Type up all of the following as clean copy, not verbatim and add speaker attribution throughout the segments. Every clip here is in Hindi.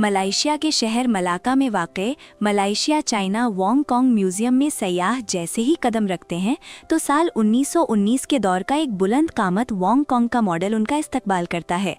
Speaker 1: मलाइशिया के शहर मलाका में वाक़े Malaysia China Wong Kong museum में सयाह जैसे ही कदम रखते हैं तो साल 1919 के दौर का एक बुलंद कामत वॉन्ग कॉन्ग का मॉडल उनका इस्तकबाल करता है।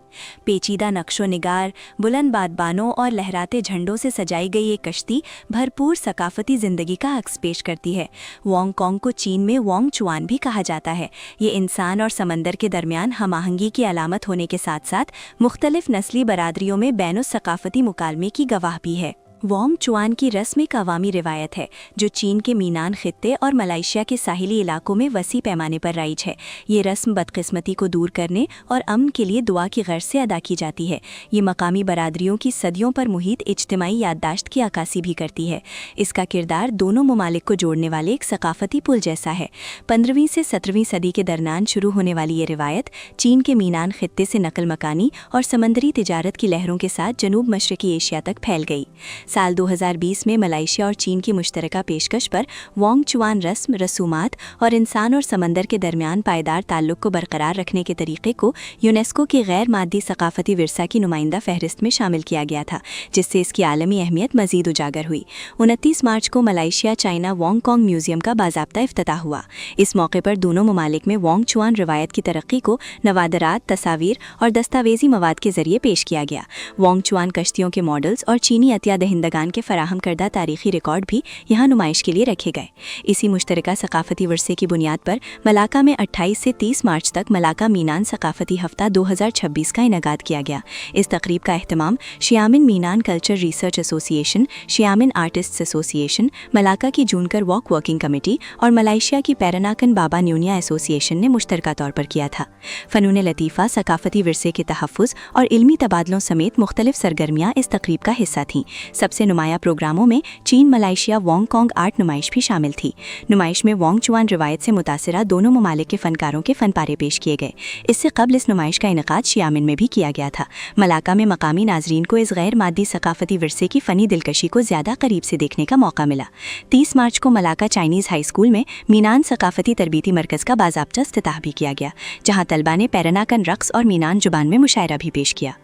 Speaker 1: पेचीदा नक्शो निगार, बुलंद बादबानों और लहराते झंडों से सजाई गई ये कश्ती भरपूर सकाफती ज़िंदगी का अक्स पेश करती है। वॉन्ग कॉन्ग को चीन में वॉन्ग चुआन भी कहा जाता है। ये इंसान और समंदर के दरमियान हम-आहंगी की अलामत होने के साथ साथ मुख्तलिफ नस्ली बरादरियों में बैनुस-सकाफती मुकालमे की गवाह भी है। वॉन्ग चुआन की रस्म एक अवामी रिवायत है जो चीन के मीनान खित्ते और मलाइशिया के साहिली इलाकों में वसी पैमाने पर राइज है। ये रस्म बदकिस्मती को दूर करने और अमन के लिए दुआ की गर्ज से अदा की जाती है। ये मकामी बरादरियों की सदियों पर मुहित इज्तिमाई याददाश्त की अक्कासी भी करती है। इसका किरदार दोनों ममालिक को जोड़ने वाले एक सकाफती पुल जैसा है। 15वीं से 17वीं सदी के दरमियान शुरू होने वाली ये रिवायत चीन के मीनान खित्ते से नकल मकानी और समंदरी तिजारत की लहरों के साथ जनूब मशरकी एशिया तक फैल गई। साल 2020 में मलाइशिया और चीन की मुश्तरका पेशकश पर वॉन्ग चुआन रस्म, रसूमात और इंसान और समंदर के दरमियान पायदार ताल्लुक को बरकरार रखने के तरीके को यूनेस्को की गैर मादी सकाफती विरसा की नुमाइंदा फहरिस्त में शामिल किया गया था, जिससे इसकी आलमी अहमियत मजीद उजागर हुई। 29 मार्च को Malaysia China Wong Kong museum का बाज़ाब्ता इफ्तिताह हुआ। इस मौके पर दोनों ममालिक में वॉन्ग चुआन रिवायत की तरक्की को नवादरात, तस्वीर और दस्तावेजी मवाद के जरिए पेश किया गया। वॉन्ग चुआन कश्तियों के मॉडल्स और चीनी अतिया दहिंदगान के फराहम करदा तारीखी रिकॉर्ड भी यहाँ नुमाइश के लिए रखे गए। इसी मुश्तरका सकाफती वर्से की बुनियाद पर मलाका में 28 से 30 मार्च तक मलाका मीनान सकाफती हफ्ता 2026 का इनेकाद किया गया। इस तकरीब का एहतमाम Xiamen Minnan culture research association, Xiamen artists association, Malacca की जूनकर वॉक वर्किंग कमेटी और मलाइशिया की पैरानाकन बाबा न्यूनिया एसोसिएशन ने मुश्तरका तौर पर किया था। फ़नून लतीफ़ा, सकाफती विरसे के तहफ़्फ़ुज़ और इल्मी तबादलों समेत मुख्तलिफ सरगर्मियाँ इस तकरीब का हिस्सा थीं। सबसे नुमाया प्रोग्रामों में चीन मलाइशिया वॉन्ग कॉन्ग आर्ट नुमाइश भी शामिल थी। नुमाइश में वॉन्ग चुआन रिवायत से मुतासिरा दोनों ममालिक के फनकारों के फनपारे पेश किए गए। इससे कबल इस नुमाइश का इनेकाद शियामिन में भी किया गया था। मलाका में मकामी नाजरीन को इस गैर मादी सकाफती विरसे की फ़नी दिलकशी को ज़्यादा करीब से देखने का मौका मिला। 30 मार्च को मलाका चाइनीज़ हाई स्कूल में मीनान सकाफती तरबीती मरकज़ का बाज़ाब्ता इफ्तिताह भी किया गया, जहाँ तलबा ने पैरानाकन रक़्स और मीनान जुबान में मुशायरा भी पेश किया।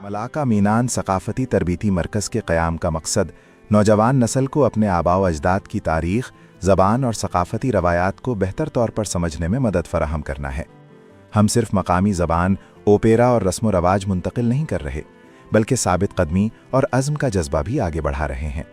Speaker 2: मलाका मीनान सकाफती तरबीती मरकज़ के क़याम का मकसद नौजवान नस्ल को अपने आबा व अजदाद की तारीख़, ज़बान और सकाफती रवायात को बेहतर तौर पर समझने में मदद फ़राहम करना है। हम सिर्फ मकामी ज़बान, ओपेरा और रस्म व रवाज मुंतकिल नहीं कर रहे, बल्कि साबित कदमी और अज़्म का जज्बा भी आगे बढ़ा रहे हैं।